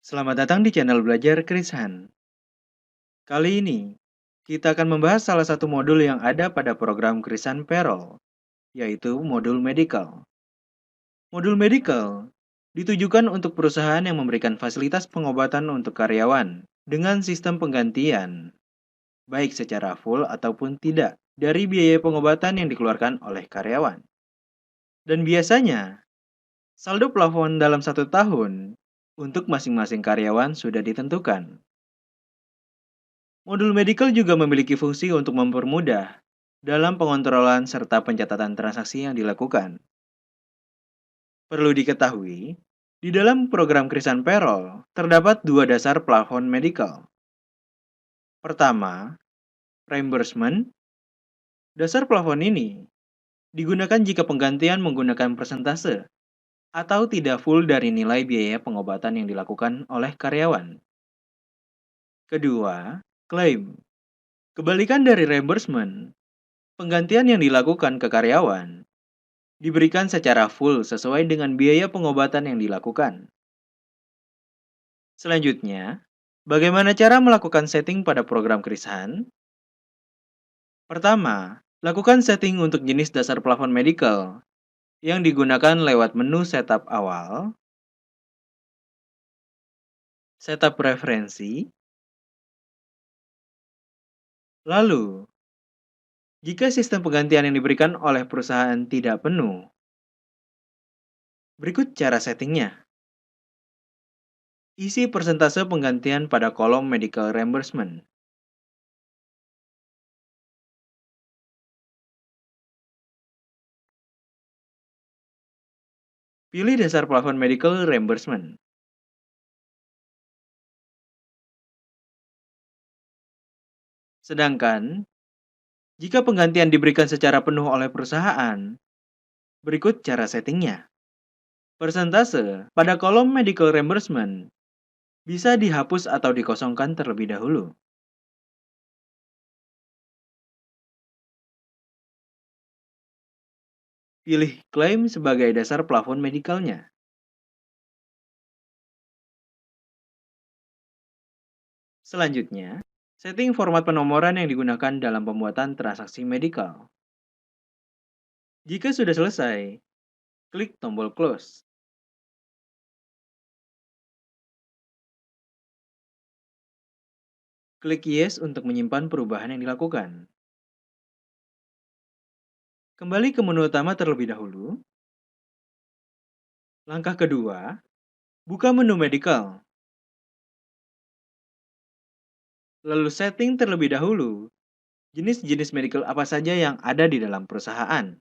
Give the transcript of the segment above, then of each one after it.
Selamat datang di channel Belajar Chris Han. Kali ini, kita akan membahas salah satu modul yang ada pada program Chris Han Payroll, yaitu modul medical. Modul medical ditujukan untuk perusahaan yang memberikan fasilitas pengobatan untuk karyawan dengan sistem penggantian, baik secara full ataupun tidak, dari biaya pengobatan yang dikeluarkan oleh karyawan. Dan biasanya, saldo plafon dalam 1 tahun untuk masing-masing karyawan sudah ditentukan. Modul medical juga memiliki fungsi untuk mempermudah dalam pengontrolan serta pencatatan transaksi yang dilakukan. Perlu diketahui, di dalam program Krisan Payroll terdapat dua dasar plafon medical. Pertama, reimbursement. Dasar plafon ini digunakan jika penggantian menggunakan persentase atau tidak full dari nilai biaya pengobatan yang dilakukan oleh karyawan. Kedua, claim. Kebalikan dari reimbursement, penggantian yang dilakukan ke karyawan diberikan secara full sesuai dengan biaya pengobatan yang dilakukan. Selanjutnya, bagaimana cara melakukan setting pada program Krisan? Pertama, lakukan setting untuk jenis dasar plafon medical yang digunakan lewat menu setup awal, setup preferensi, lalu jika sistem penggantian yang diberikan oleh perusahaan tidak penuh, berikut cara settingnya. Isi persentase penggantian pada kolom medical reimbursement. Pilih dasar plafon medical reimbursement. Sedangkan, jika penggantian diberikan secara penuh oleh perusahaan, berikut cara settingnya. Persentase pada kolom medical reimbursement bisa dihapus atau dikosongkan terlebih dahulu. Pilih klaim sebagai dasar plafon medikalnya. Selanjutnya, setting format penomoran yang digunakan dalam pembuatan transaksi medikal. Jika sudah selesai, klik tombol close. Klik yes untuk menyimpan perubahan yang dilakukan. Kembali ke menu utama terlebih dahulu. Langkah kedua, buka menu medical. Lalu setting terlebih dahulu jenis-jenis medical apa saja yang ada di dalam perusahaan.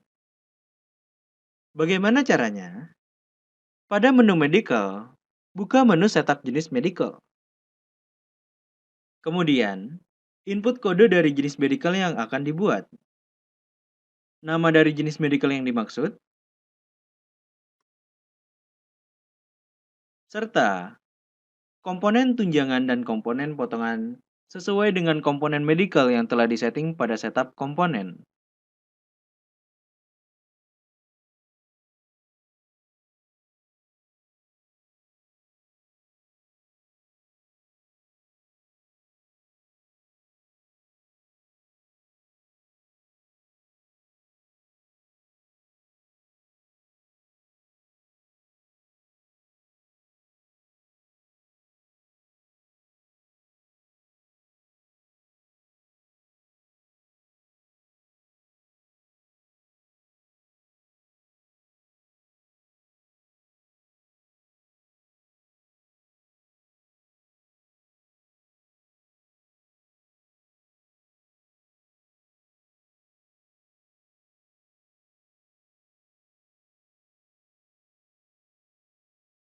Bagaimana caranya? Pada menu medical, buka menu setup jenis medical. Kemudian, input kode dari jenis medical yang akan dibuat. Nama dari jenis medical yang dimaksud, serta komponen tunjangan dan komponen potongan sesuai dengan komponen medical yang telah disetting pada setup komponen.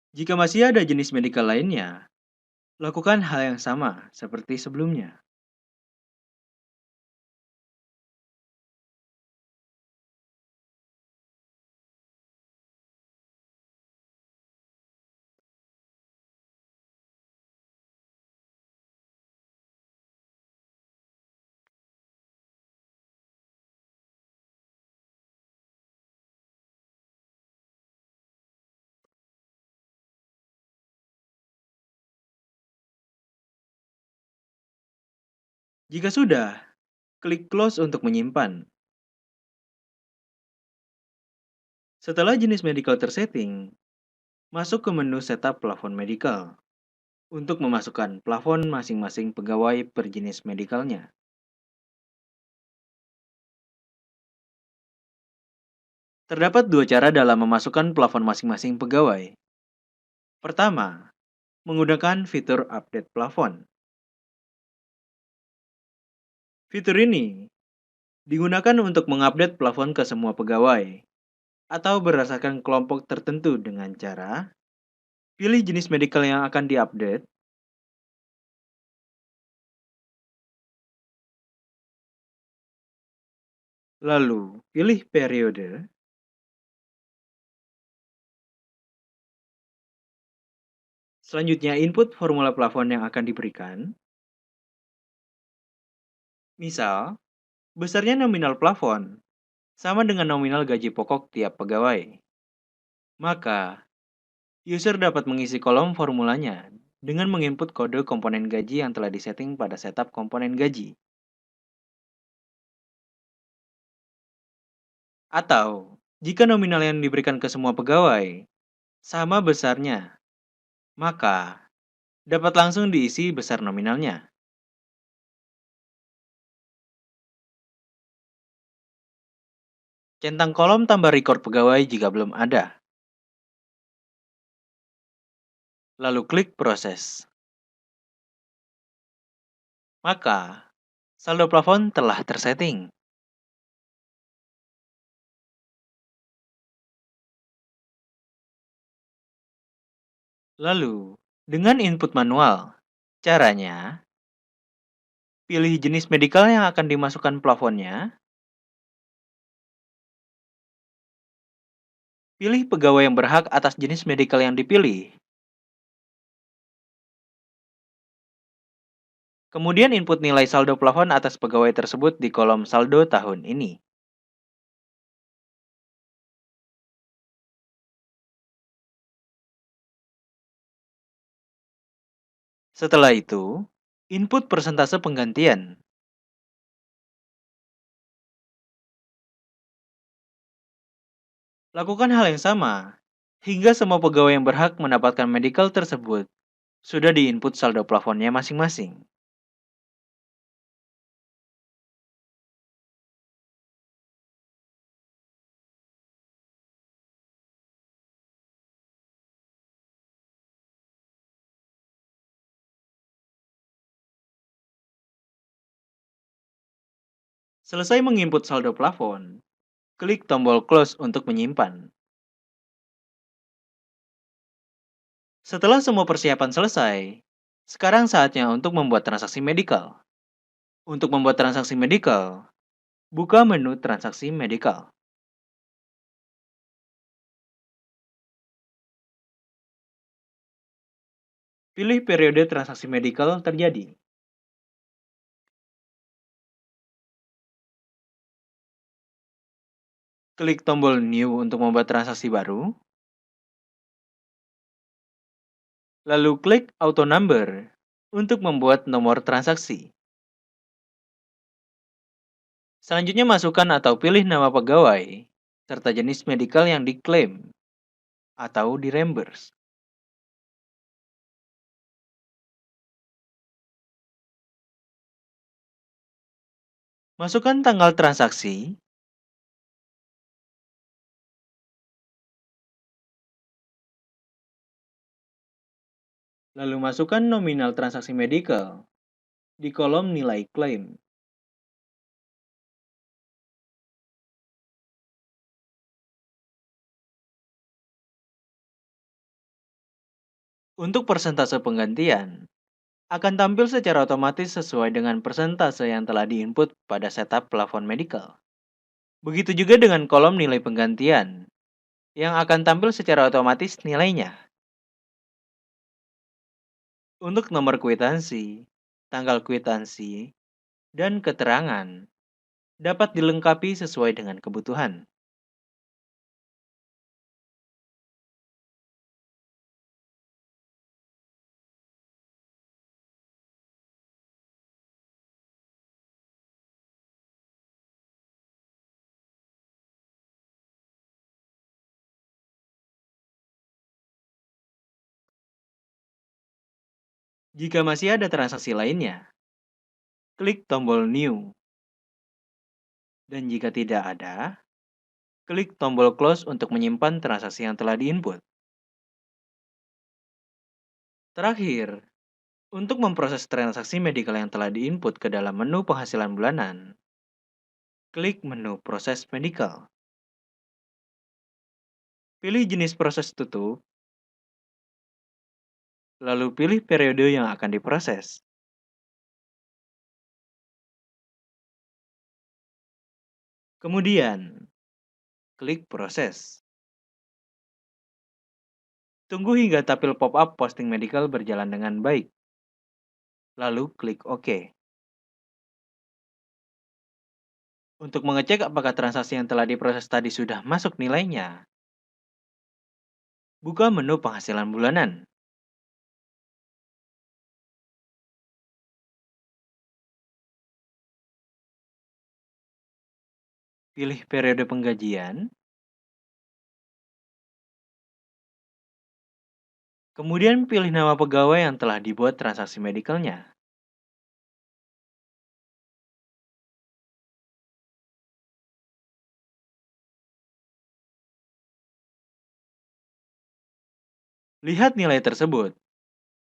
Jika masih ada jenis medical lainnya, lakukan hal yang sama seperti sebelumnya. Jika sudah, klik Close untuk menyimpan. Setelah jenis medical tersetting, masuk ke menu Setup Plafon Medical untuk memasukkan plafon masing-masing pegawai per jenis medikalnya. Terdapat dua cara dalam memasukkan plafon masing-masing pegawai. Pertama, menggunakan fitur update plafon. Fitur ini digunakan untuk mengupdate plafon ke semua pegawai atau berdasarkan kelompok tertentu dengan cara pilih jenis medical yang akan diupdate, lalu pilih periode, selanjutnya input formula plafon yang akan diberikan, misal, besarnya nominal plafon sama dengan nominal gaji pokok tiap pegawai. Maka, user dapat mengisi kolom formulanya dengan menginput kode komponen gaji yang telah disetting pada setup komponen gaji. Atau, jika nominal yang diberikan ke semua pegawai sama besarnya, maka dapat langsung diisi besar nominalnya. Centang kolom tambah record pegawai jika belum ada. Lalu klik proses. Maka, saldo plafon telah tersetting. Lalu, dengan input manual, caranya, pilih jenis medikal yang akan dimasukkan plafonnya, pilih pegawai yang berhak atas jenis medikal yang dipilih, kemudian input nilai saldo plafon atas pegawai tersebut di kolom saldo tahun ini. Setelah itu, input persentase penggantian. Lakukan hal yang sama, hingga semua pegawai yang berhak mendapatkan medical tersebut sudah diinput saldo plafonnya masing-masing. Selesai menginput saldo plafon, klik tombol close untuk menyimpan. Setelah semua persiapan selesai, sekarang saatnya untuk membuat transaksi medical. Untuk membuat transaksi medical, buka menu transaksi medical. Pilih periode transaksi medical terjadi. Klik tombol new untuk membuat transaksi baru. Lalu klik auto number untuk membuat nomor transaksi. Selanjutnya masukkan atau pilih nama pegawai, serta jenis medical yang diklaim atau di-reimburse. Masukkan tanggal transaksi, lalu masukkan nominal transaksi medical di kolom nilai klaim. Untuk persentase penggantian, akan tampil secara otomatis sesuai dengan persentase yang telah diinput pada setup plafon medical. Begitu juga dengan kolom nilai penggantian, yang akan tampil secara otomatis nilainya. Untuk nomor kwitansi, tanggal kwitansi, dan keterangan dapat dilengkapi sesuai dengan kebutuhan. Jika masih ada transaksi lainnya, klik tombol New. Dan jika tidak ada, klik tombol Close untuk menyimpan transaksi yang telah diinput. Terakhir, untuk memproses transaksi medikal yang telah diinput ke dalam menu penghasilan bulanan, klik menu Proses Medikal. Pilih jenis proses tutup, lalu pilih periode yang akan diproses. Kemudian, klik Proses. Tunggu hingga tampil pop-up posting medikal berjalan dengan baik. Lalu klik OK. Untuk mengecek apakah transaksi yang telah diproses tadi sudah masuk nilainya, buka menu penghasilan bulanan. Pilih periode penggajian, kemudian pilih nama pegawai yang telah dibuat transaksi medikalnya. Lihat nilai tersebut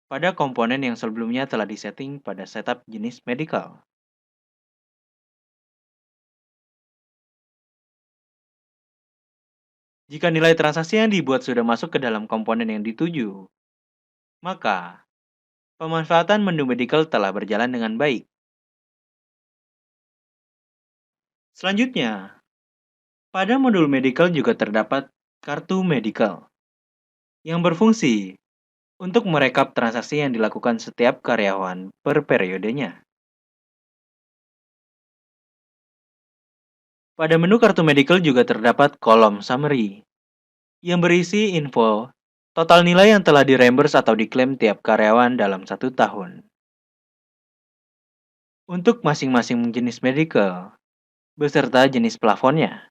pada komponen yang sebelumnya telah disetting pada setup jenis medikal. Jika nilai transaksi yang dibuat sudah masuk ke dalam komponen yang dituju, maka pemanfaatan menu medikal telah berjalan dengan baik. Selanjutnya, pada modul medikal juga terdapat kartu medikal yang berfungsi untuk merekap transaksi yang dilakukan setiap karyawan per periodenya. Pada menu kartu medikal juga terdapat kolom summary yang berisi info total nilai yang telah direimburse atau diklaim tiap karyawan dalam 1 tahun. Untuk masing-masing jenis medikal, beserta jenis plafonnya.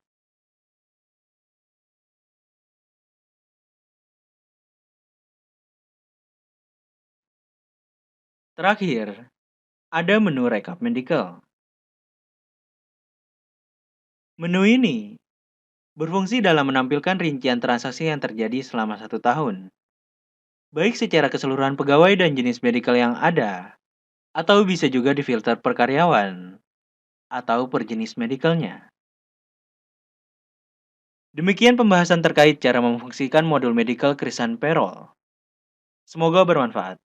Terakhir, ada menu rekap medikal. Menu ini berfungsi dalam menampilkan rincian transaksi yang terjadi selama 1 tahun, baik secara keseluruhan pegawai dan jenis medikal yang ada, atau bisa juga difilter per karyawan, atau per jenis medikalnya. Demikian pembahasan terkait cara memfungsikan modul medikal Krisan Payroll. Semoga bermanfaat.